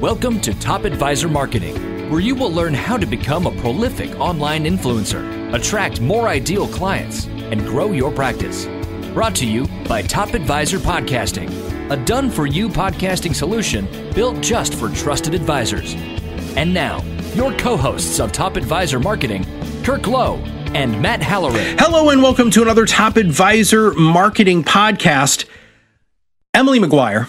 Welcome to Top Advisor Marketing, where you will learn how to become a prolific online influencer, attract more ideal clients, and grow your practice. Brought to you by Top Advisor Podcasting, a done-for-you podcasting solution built just for trusted advisors. And now, your co-hosts of Top Advisor Marketing, Kirk Lowe and Matt Halloran. Hello and welcome to another Top Advisor Marketing podcast. Emily McGuire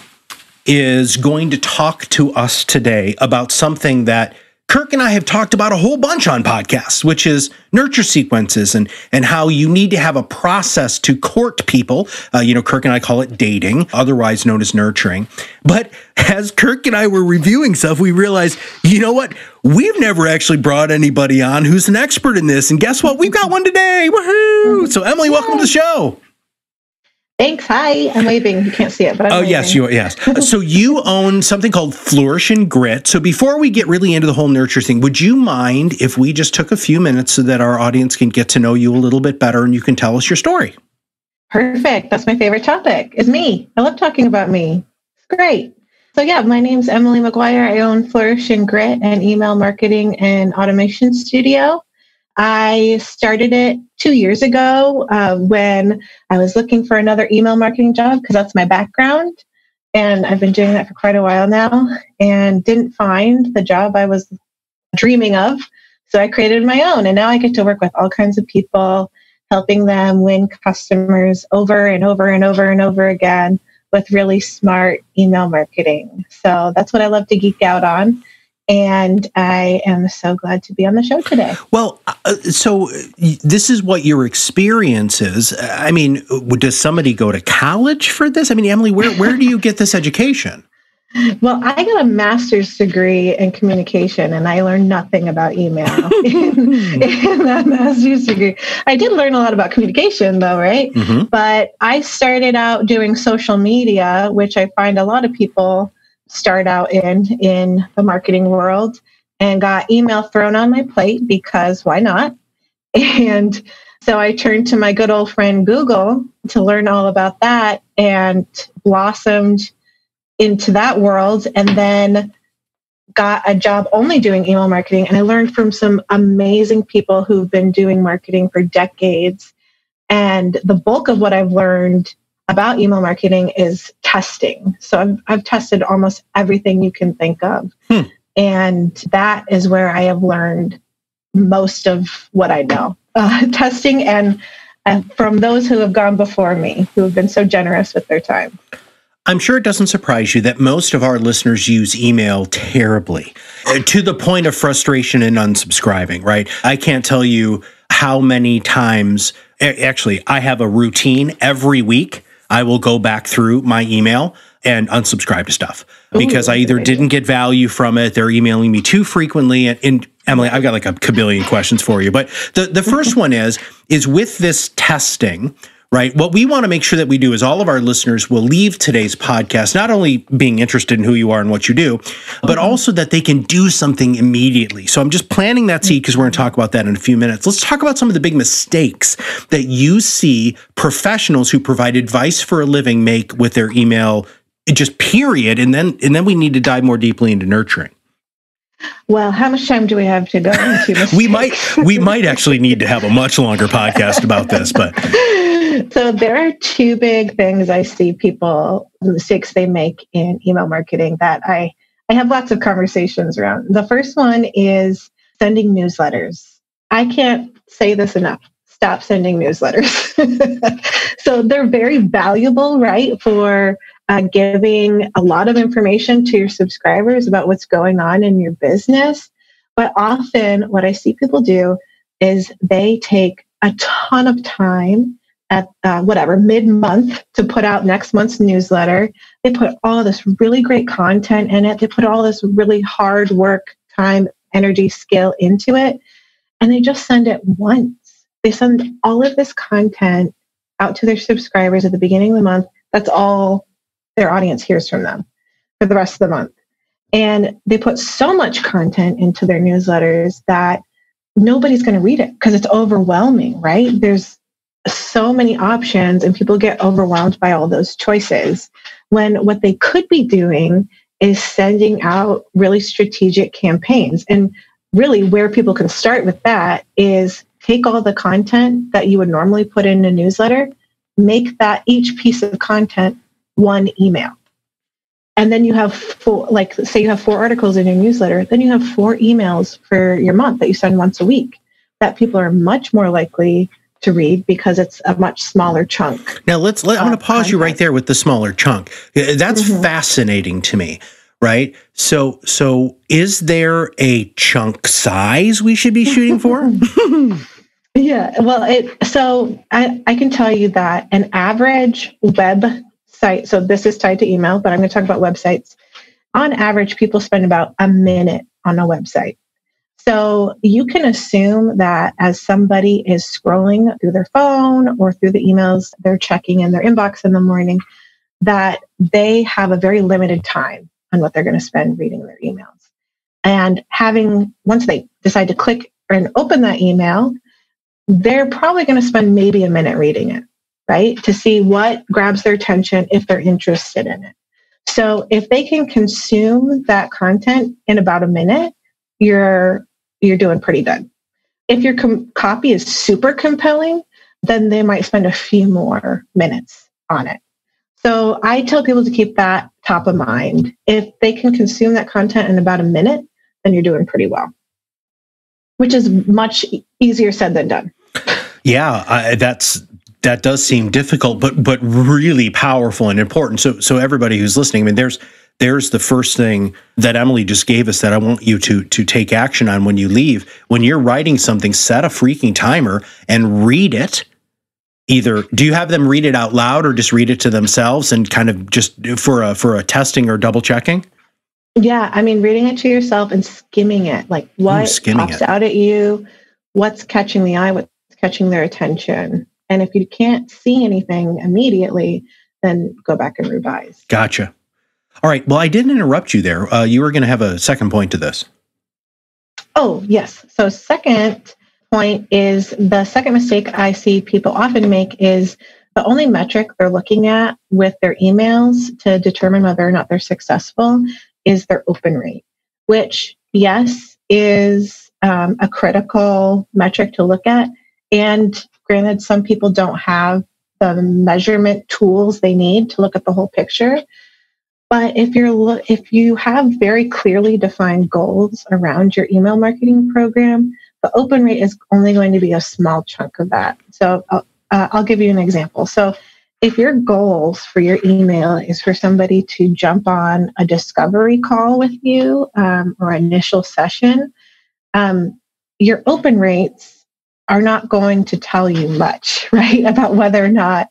is going to talk to us today about something that Kirk and I have talked about a whole bunch on podcasts, which is nurture sequences and how you need to have a process to court people. Kirk and I call it dating, otherwise known as nurturing. But as Kirk and I were reviewing stuff, we realized, you know what? We've never actually brought anybody on who's an expert in this. And guess what? We've got one today. Woohoo! So Emily, welcome to the show. Thanks. Hi. I'm waving. You can't see it, but I'm waving. Yes. So you own something called Flourish and Grit. So before we get really into the whole nurture thing, would you mind if we just took a few minutes so that our audience can get to know you a little bit better and you can tell us your story? Perfect. That's my favorite topic, is me. I love talking about me. It's great. So yeah, my name's Emily McGuire. I own Flourish and Grit, an email marketing and automation studio. I started it 2 years ago when I was looking for another email marketing job because that's my background. And I've been doing that for quite a while now and didn't find the job I was dreaming of. So I created my own. And now I get to work with all kinds of people, helping them win customers over and over and over and over again with really smart email marketing. So that's what I love to geek out on. And I am so glad to be on the show today. Well, so this is what your experience is. I mean, does somebody go to college for this? I mean, Emily, where do you get this education? Well, I got a master's degree in communication, and I learned nothing about email in that master's degree. I did learn a lot about communication, though, right? Mm-hmm. But I started out doing social media, which I find a lot of people start out in the marketing world, and got email thrown on my plate because why not? And so I turned to my good old friend Google to learn all about that and blossomed into that world, and then got a job only doing email marketing. And I learned from some amazing people who've been doing marketing for decades. And the bulk of what I've learned about email marketing is testing. So I've tested almost everything you can think of. And that is where I have learned most of what I know. Testing and from those who have gone before me, who have been so generous with their time. I'm sure it doesn't surprise you that most of our listeners use email terribly, to the point of frustration and unsubscribing, right? I can't tell you how many times, actually, I have a routine every week. I will go back through my email and unsubscribe to stuff because I either didn't get value from it, they're emailing me too frequently. And Emily, I've got like a kabillion questions for you. But the first one is with this testing, right? What we want to make sure that we do is all of our listeners will leave today's podcast not only being interested in who you are and what you do, but also that they can do something immediately. So I'm just planting that seed because we're going to talk about that in a few minutes. Let's talk about some of the big mistakes that you see professionals who provide advice for a living make with their email, just period. And then we need to dive more deeply into nurturing. Well, how much time do we have to go into mistakes? we might actually need to have a much longer podcast about this, but so there are two big things I see people, mistakes they make in email marketing that I have lots of conversations around. The first one is sending newsletters. I can't say this enough. Stop sending newsletters. So they're very valuable, right, for giving a lot of information to your subscribers about what's going on in your business. But often what I see people do is they take a ton of time at mid-month to put out next month's newsletter. They put all this really great content in it. They put all this really hard work, time, energy, skill into it. And they just send it once. They send all of this content out to their subscribers at the beginning of the month. That's all their audience hears from them for the rest of the month. And they put so much content into their newsletters that nobody's going to read it because it's overwhelming, right? There's so many options and people get overwhelmed by all those choices when what they could be doing is sending out really strategic campaigns. And really where people can start with that is take all the content that you would normally put in a newsletter, make that each piece of content one email. And then you have say you have 4 articles in your newsletter, then you have 4 emails for your month that you send once a week that people are much more likely to read because it's a much smaller chunk. Now I'm going to pause you right there with the smaller chunk. That's fascinating to me, right? So is there a chunk size we should be shooting for? Yeah, well, I can tell you that an average website, so this is tied to email, but I'm going to talk about websites. On average, people spend about a minute on a website. So you can assume that as somebody is scrolling through their phone or through the emails they're checking in their inbox in the morning, that they have a very limited time on what they're going to spend reading their emails. And once they decide to click and open that email, they're probably going to spend maybe a minute reading it, right? To see what grabs their attention if they're interested in it. So if they can consume that content in about a minute, you're doing pretty good. If your copy is super compelling, then they might spend a few more minutes on it. So I tell people to keep that top of mind. If they can consume that content in about a minute, then you're doing pretty well, which is much easier said than done. Yeah, that does seem difficult, but really powerful and important. So everybody who's listening, I mean, there's the first thing that Emily just gave us that I want you to take action on when you leave. When you're writing something, set a freaking timer and read it. Either do you have them read it out loud or just read it to themselves and kind of just for a testing or double checking? Yeah, I mean, reading it to yourself and skimming it, like what pops out at you, what's catching the eye, what's catching their attention. And if you can't see anything immediately, then go back and revise. Gotcha. All right. Well, I didn't interrupt you there. You were going to have a second point to this. Oh, yes. So second point is the second mistake I see people often make is the only metric they're looking at with their emails to determine whether or not they're successful is their open rate, which, yes, is a critical metric to look at. And granted, some people don't have the measurement tools they need to look at the whole picture. But if you have very clearly defined goals around your email marketing program, the open rate is only going to be a small chunk of that. So I'll give you an example. So if your goals for your email is for somebody to jump on a discovery call with you or initial session, your open rates are not going to tell you much, right, about whether or not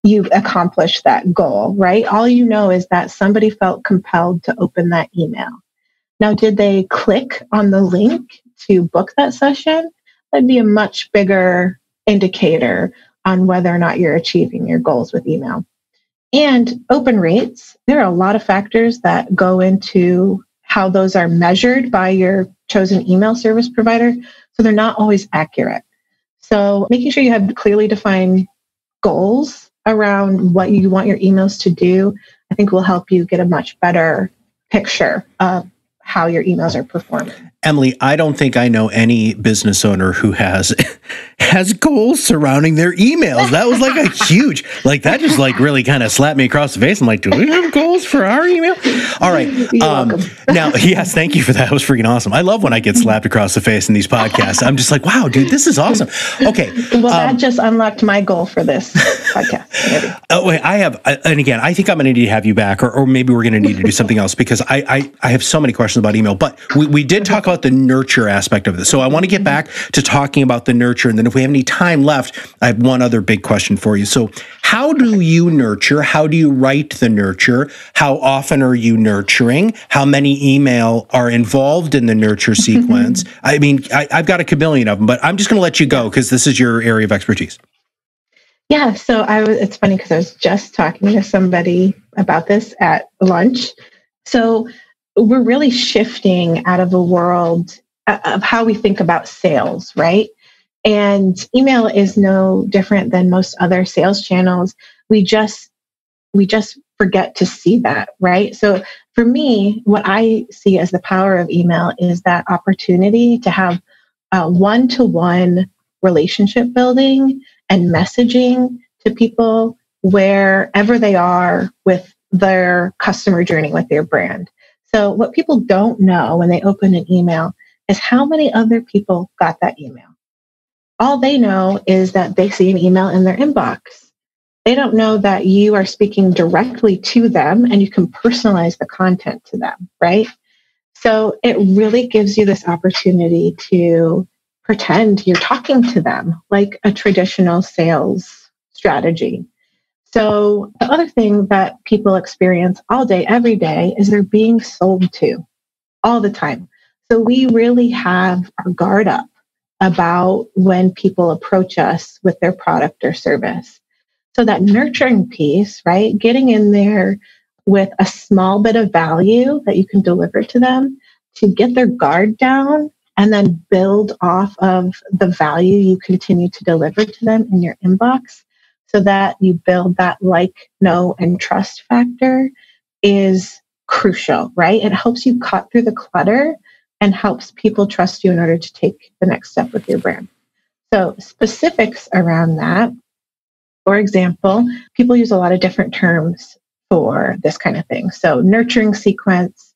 you've accomplished that goal, right? All you know is that somebody felt compelled to open that email. Now, did they click on the link to book that session? That'd be a much bigger indicator on whether or not you're achieving your goals with email. And open rates, there are a lot of factors that go into how those are measured by your chosen email service provider. So they're not always accurate. So making sure you have clearly defined goals around what you want your emails to do, I think will help you get a much better picture of how your emails are performing. Emily, I don't think I know any business owner who has goals surrounding their emails. That was like a huge, that just really kind of slapped me across the face. I'm like, do we have goals for our email? All right. You're welcome. Now, yes, thank you for that. It was freaking awesome. I love when I get slapped across the face in these podcasts. I'm just like, wow, dude, this is awesome. Okay. Well, that just unlocked my goal for this podcast. Oh, wait, and again, I think I'm going to need to have you back, or maybe we're going to need to do something else because I have so many questions about email, but we did talk about the nurture aspect of this. So I want to get back to talking about the nurture. And then if we have any time left, I have one other big question for you. So how do you nurture? How do you write the nurture? How often are you nurturing? How many email are involved in the nurture sequence? I mean, I've got a kabillion of them, but I'm just going to let you go because this is your area of expertise. Yeah. So it's funny because I was just talking to somebody about this at lunch. So we're really shifting out of a world of how we think about sales, right? And email is no different than most other sales channels. We just forget to see that, right? So for me, what I see as the power of email is that opportunity to have one-to-one relationship building and messaging to people wherever they are with their customer journey with their brand. So what people don't know when they open an email is how many other people got that email. All they know is that they see an email in their inbox. They don't know that you are speaking directly to them and you can personalize the content to them, right? So it really gives you this opportunity to pretend you're talking to them like a traditional sales strategy. So the other thing that people experience all day, every day, is they're being sold to all the time. So we really have our guard up about when people approach us with their product or service. So that nurturing piece, right? Getting in there with a small bit of value that you can deliver to them to get their guard down and then build off of the value you continue to deliver to them in your inbox so that you build that like, know, and trust factor is crucial, right? It helps you cut through the clutter and helps people trust you in order to take the next step with your brand. So specifics around that, for example, people use a lot of different terms for this kind of thing. So nurturing sequence,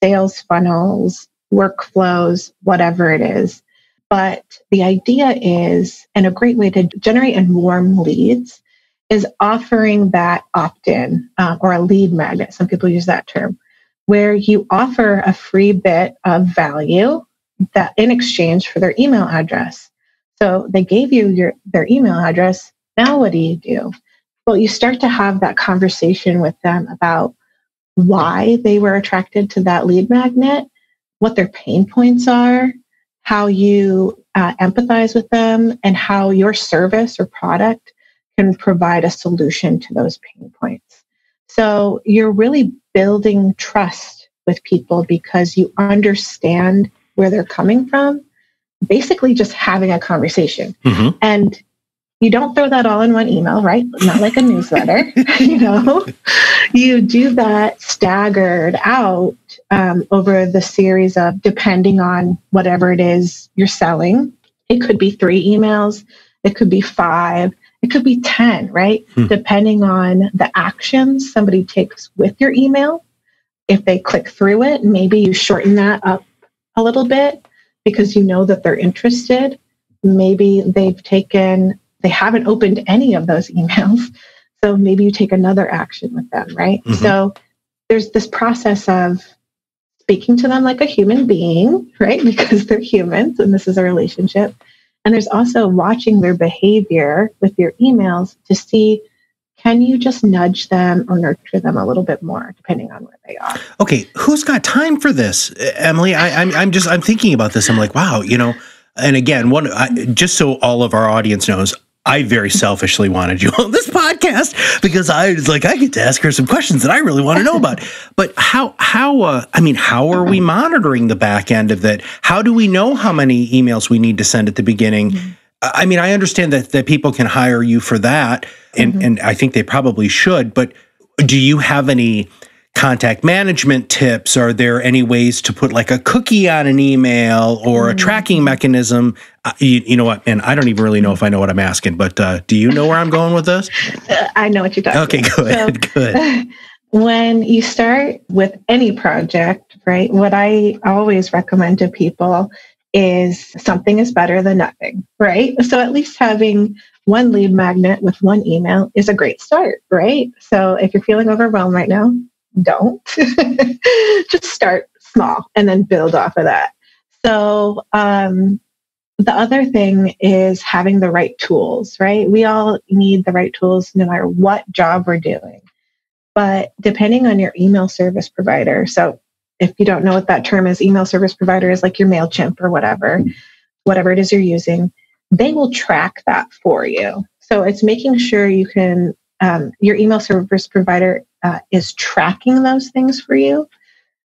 sales funnels, workflows, whatever it is. But the idea is, and a great way to generate and warm leads is offering that opt-in or a lead magnet. Some people use that term, where you offer a free bit of value that in exchange for their email address. So they gave you their email address. Now what do? Well, you start to have that conversation with them about why they were attracted to that lead magnet, what their pain points are, how you empathize with them, and how your service or product can provide a solution to those pain points. So you're really building trust with people because you understand where they're coming from, basically just having a conversation. Mm-hmm. And you don't throw that all in one email, right? Not like a newsletter, You do that staggered out over the series of, depending on whatever it is you're selling. It could be 3 emails. It could be 5. It could be 10, right? Depending on the actions somebody takes with your email. If they click through it, maybe you shorten that up a little bit because you know that they're interested. Maybe they haven't opened any of those emails. So maybe you take another action with them, right? Mm-hmm. So there's this process of speaking to them like a human being, right? Because they're humans and this is a relationship. And there's also watching their behavior with your emails to see, can you just nudge them or nurture them a little bit more, depending on where they are? Okay, who's got time for this, Emily? I'm thinking about this. I'm like, wow, And again, just so all of our audience knows, I very selfishly wanted you on this podcast because I was like, I get to ask her some questions that I really want to know about. But how are we monitoring the back end of that? How do we know how many emails we need to send at the beginning? Mm-hmm. I mean, I understand that people can hire you for that, and I think they probably should. But do you have any contact management tips? Are there any ways to put like a cookie on an email or a tracking mechanism? You know what? And I don't even really know if I know what I'm asking, but do you know where I'm going with this? I know what you're talking about. Okay, good. When you start with any project, right, what I always recommend to people is something is better than nothing, right? So at least having one lead magnet with one email is a great start, right? So if you're feeling overwhelmed right now, don't. Just start small and then build off of that. So the other thing is having the right tools, right? We all need the right tools no matter what job we're doing. But depending on your email service provider, so if you don't know what that term is, email service provider is like your MailChimp or whatever it is you're using, they will track that for you. So it's making sure you can, your email service provider is tracking those things for you,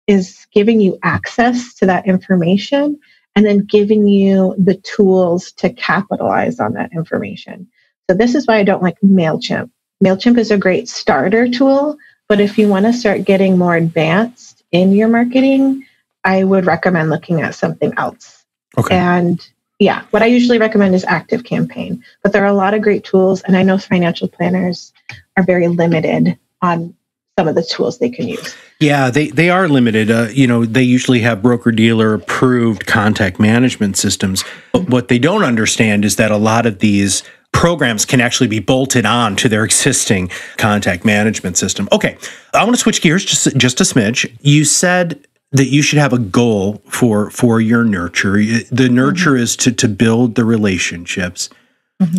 is giving you access to that information, and then giving you the tools to capitalize on that information. So this is why I don't like MailChimp. MailChimp is a great starter tool, but if you want to start getting more advanced, in your marketing, I would recommend looking at something else. Okay. And yeah, what I usually recommend is Active Campaign, but there are a lot of great tools. And I know financial planners are very limited on some of the tools they can use. Yeah, they are limited. They usually have broker-dealer approved contact management systems. But what they don't understand is that a lot of these programs can actually be bolted on to their existing contact management system. Okay, I want to switch gears just a smidge. You said that you should have a goal for your nurture. The nurture is to build the relationships.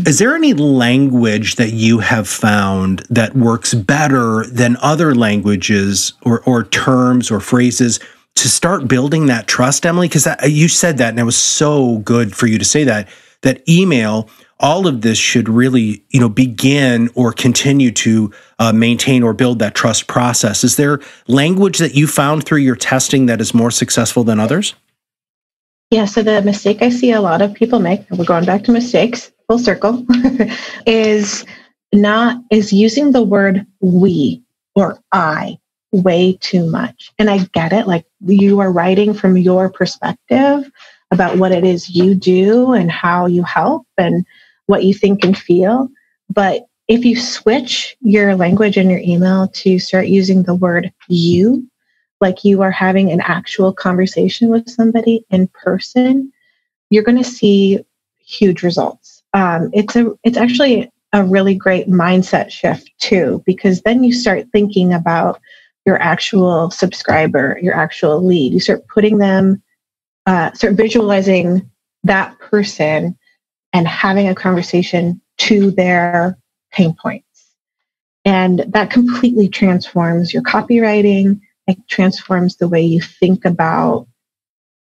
Is there any language that you have found that works better than other languages or terms or phrases to start building that trust, Emily? Because you said that, and it was so good for you to say that email, all of this should really, begin or continue to maintain or build that trust process. Is there language that you found through your testing that is more successful than others? Yeah, so the mistake I see a lot of people make, and we're going back to mistakes, full circle, is using the word we or I way too much. And I get it, like you are writing from your perspective about what it is you do and how you help and what you think and feel. But if you switch your language in your email to start using the word you, like you are having an actual conversation with somebody in person, you're going to see huge results. It's actually a really great mindset shift too, because then you start thinking about your actual subscriber, your actual lead. You start putting them, start visualizing that person and having a conversation to their pain points. And that completely transforms your copywriting. It transforms the way you think about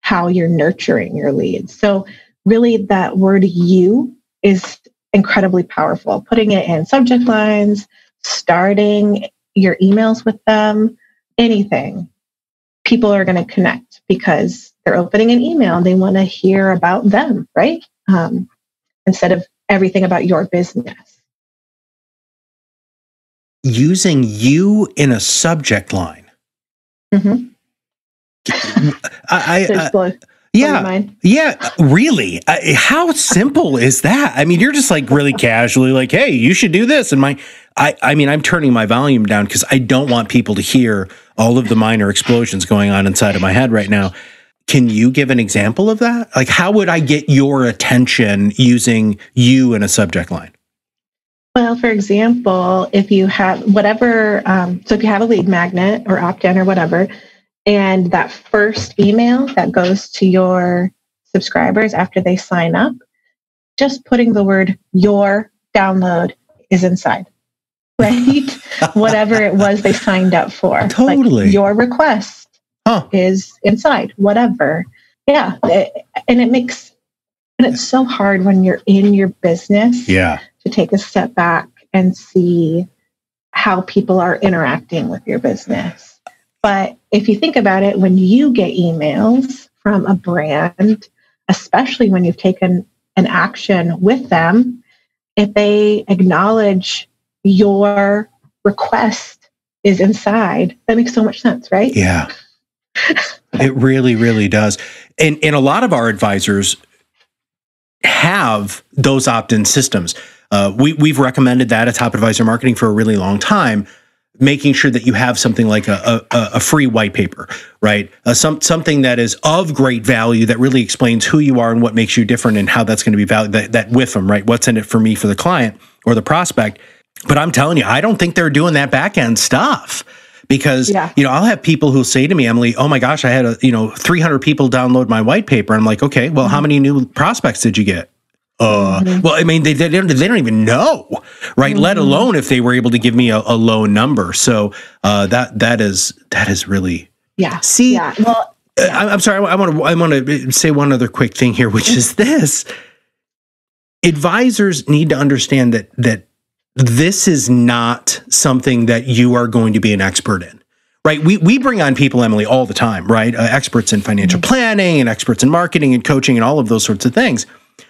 how you're nurturing your leads. So really that word you is incredibly powerful. Putting it in subject lines, starting your emails with them, anything. People are going to connect because they're opening an email and they want to hear about them, right? Instead of everything about your business. Using you in a subject line. Yeah, really. How simple is that? I mean, you're just like really casually like, hey, you should do this. And I'm turning my volume down because I don't want people to hear all of the minor explosions going on inside of my head right now. Can you give an example of that? Like, how would I get your attention using you in a subject line? Well, for example, if you have whatever, so if you have a lead magnet or opt-in or whatever, and that first email that goes to your subscribers after they sign up, just putting the word your download is inside, right? Whatever it was they signed up for. Totally. Like your request is inside, whatever. Yeah. And it's so hard when you're in your business to take a step back and see how people are interacting with your business. But if you think about it, when you get emails from a brand, especially when you've taken an action with them, if they acknowledge your request is inside, that makes so much sense, right? Yeah. It really, really does. And a lot of our advisors have those opt-in systems. We've recommended that at Top Advisor Marketing for a really long time, making sure that you have something like a free white paper, right? Something that is of great value that really explains who you are and what makes you different and how that's going to be valued, that with them, right? What's in it for me, for the client or the prospect. But I'm telling you, I don't think they're doing that back end stuff. Because, I'll have people who'll say to me, Emily, oh my gosh, I had 300 people download my white paper. I'm like, okay, well, how many new prospects did you get? Well, I mean, they don't even know, right? Let alone if they were able to give me a low number. So that is really, See, Well, I'm sorry. I want to say one other quick thing here, which is this: advisors need to understand that this is not something that you are going to be an expert in, right? We bring on people, Emily, all the time, right? Experts in financial planning and experts in marketing and coaching and all of those sorts of things.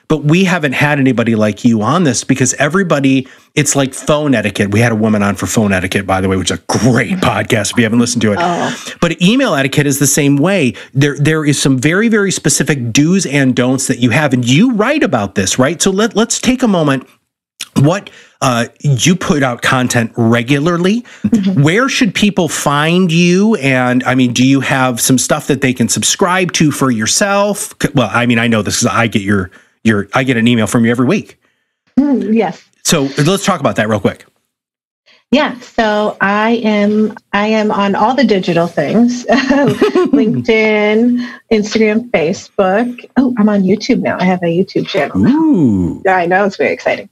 but we haven't had anybody like you on this because everybody, it's like phone etiquette. We had a woman on for phone etiquette, by the way, which is a great podcast if you haven't listened to it. Oh. But email etiquette is the same way. There is some very, very specific do's and don'ts that you have, and you write about this, right? So let's take a moment. What you put out content regularly. Mm-hmm. Where should people find you? And I mean, do you have some stuff that they can subscribe to for yourself? Well, I mean, I know this is I get I get an email from you every week. Yes. So let's talk about that real quick. Yeah, so I am on all the digital things, LinkedIn, Instagram, Facebook. Oh, I'm on YouTube now. I have a YouTube channel. Ooh. I know, it's very exciting.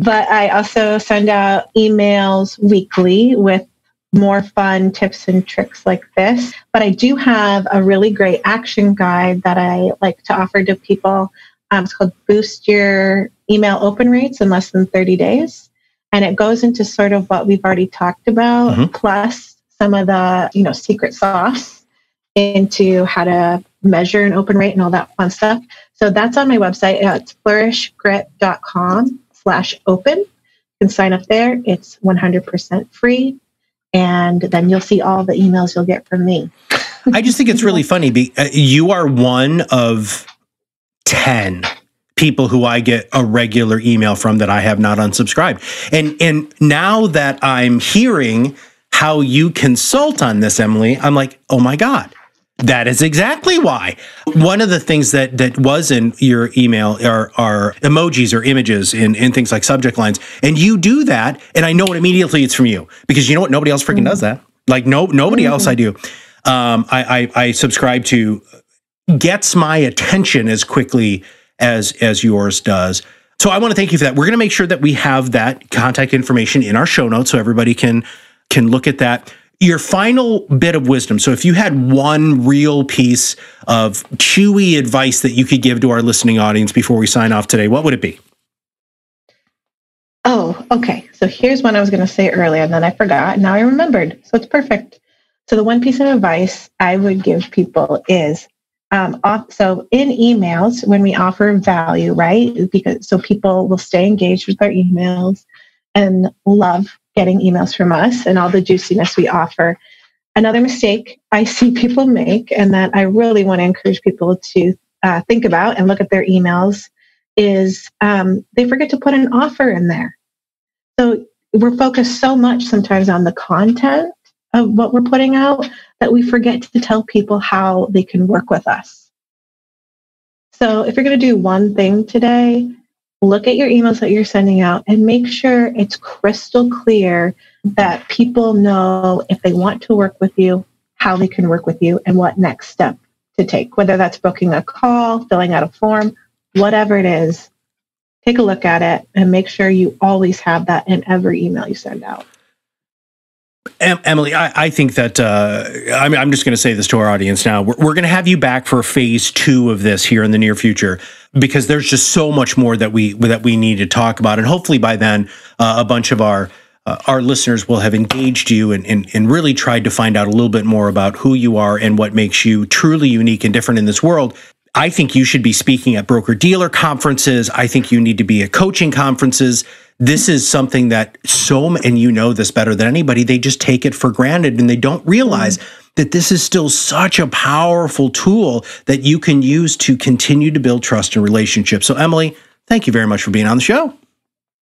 But I also send out emails weekly with more fun tips and tricks like this. But I do have a really great action guide that I like to offer to people. It's called Boost Your Email Open Rates in Less Than 30 Days. And it goes into sort of what we've already talked about, mm-hmm. plus some of the, secret sauce into how to measure an open rate and all that fun stuff. So that's on my website. It's flourishgrit.com/open. You can sign up there. It's 100% free. And then you'll see all the emails you'll get from me. I just think it's really funny. You are one of 10 people who I get a regular email from that I have not unsubscribed. And now that I'm hearing how you consult on this, Emily, I'm like, oh my God, that is exactly why. One of the things that was in your email are emojis or images in things like subject lines. And you do that, and I know immediately it's from you. Because you know what? Nobody else freaking does that. Like nobody else I do. I subscribe to gets my attention as quickly as yours does. So I want to thank you for that. We're going to make sure that we have that contact information in our show notes so everybody can look at that. Your final bit of wisdom. So if you had one real piece of chewy advice that you could give to our listening audience before we sign off today, what would it be? Oh, okay. So here's one I was going to say earlier, and then I forgot. Now I remembered. So it's perfect. So the one piece of advice I would give people is, so in emails, when we offer value, right? So people will stay engaged with our emails and love getting emails from us and all the juiciness we offer. Another mistake I see people make, and that I really want to encourage people to think about and look at their emails, is they forget to put an offer in there. So we're focused so much sometimes on the content of what we're putting out that we forget to tell people how they can work with us. So if you're going to do one thing today, look at your emails that you're sending out and make sure it's crystal clear that people know if they want to work with you, how they can work with you, and what next step to take, whether that's booking a call, filling out a form, whatever it is. Take a look at it and make sure you always have that in every email you send out. Emily, I think that I'm just going to say this to our audience now. We're going to have you back for phase 2 of this here in the near future, because there's just so much more that we need to talk about, and hopefully by then a bunch of our listeners will have engaged you and really tried to find out a little bit more about who you are and what makes you truly unique and different in this world. I think you should be speaking at broker-dealer conferences. I think you need to be at coaching conferences. This is something that and you know this better than anybody, they just take it for granted and they don't realize that this is still such a powerful tool that you can use to continue to build trust and relationships. So Emily, thank you very much for being on the show.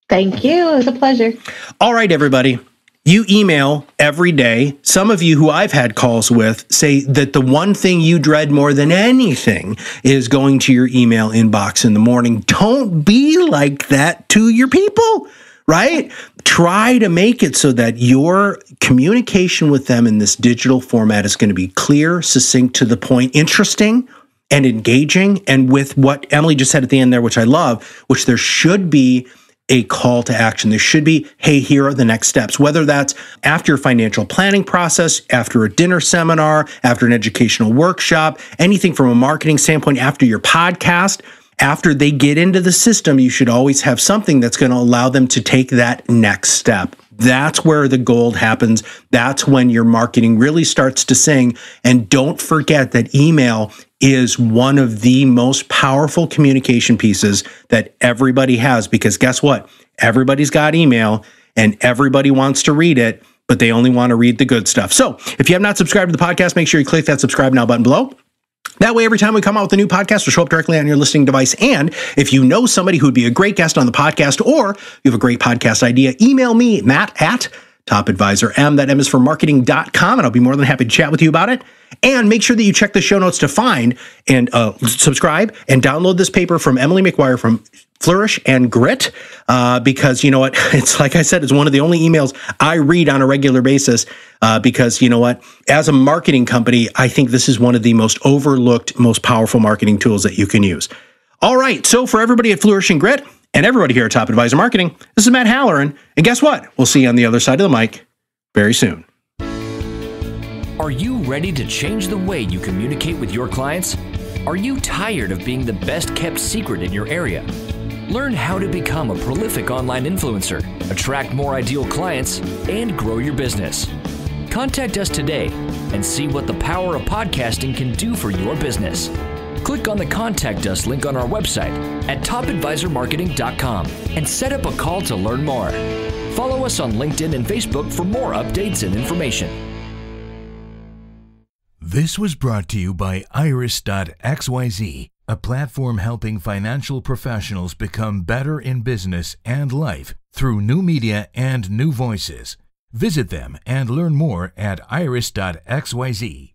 Thank you. It was a pleasure. All right, everybody. You email every day. Some of you who I've had calls with say that the one thing you dread more than anything is going to your email inbox in the morning. Don't be like that to your people, right? Try to make it so that your communication with them in this digital format is going to be clear, succinct, to the point, interesting, and engaging. And with what Emily just said at the end there, which I love, which there should be a call to action. There should be, hey, here are the next steps, whether that's after your financial planning process, after a dinner seminar, after an educational workshop, anything from a marketing standpoint, after your podcast, after they get into the system, you should always have something that's going to allow them to take that next step. That's where the gold happens. That's when your marketing really starts to sing. And don't forget that email is one of the most powerful communication pieces that everybody has, because guess what? Everybody's got email and everybody wants to read it, but they only want to read the good stuff. So if you have not subscribed to the podcast, make sure you click that subscribe now button below. That way, every time we come out with a new podcast, it'll show up directly on your listening device. And if you know somebody who would be a great guest on the podcast, or you have a great podcast idea, email me, Matt at TopAdvisorM. That M is for marketing.com, and I'll be more than happy to chat with you about it. And make sure that you check the show notes to find and subscribe and download this paper from Emily McGuire from Flourish and Grit, because you know what? It's like I said, it's one of the only emails I read on a regular basis, because you know what? As a marketing company, I think this is one of the most overlooked, most powerful marketing tools that you can use. All right. So for everybody at Flourish and Grit and everybody here at Top Advisor Marketing, this is Matt Halloran. And guess what? We'll see you on the other side of the mic very soon. Are you ready to change the way you communicate with your clients? Are you tired of being the best kept secret in your area? Learn how to become a prolific online influencer, attract more ideal clients, and grow your business. Contact us today and see what the power of podcasting can do for your business. Click on the Contact Us link on our website at topadvisormarketing.com and set up a call to learn more. Follow us on LinkedIn and Facebook for more updates and information. This was brought to you by Iris.xyz, a platform helping financial professionals become better in business and life through new media and new voices. Visit them and learn more at Iris.xyz.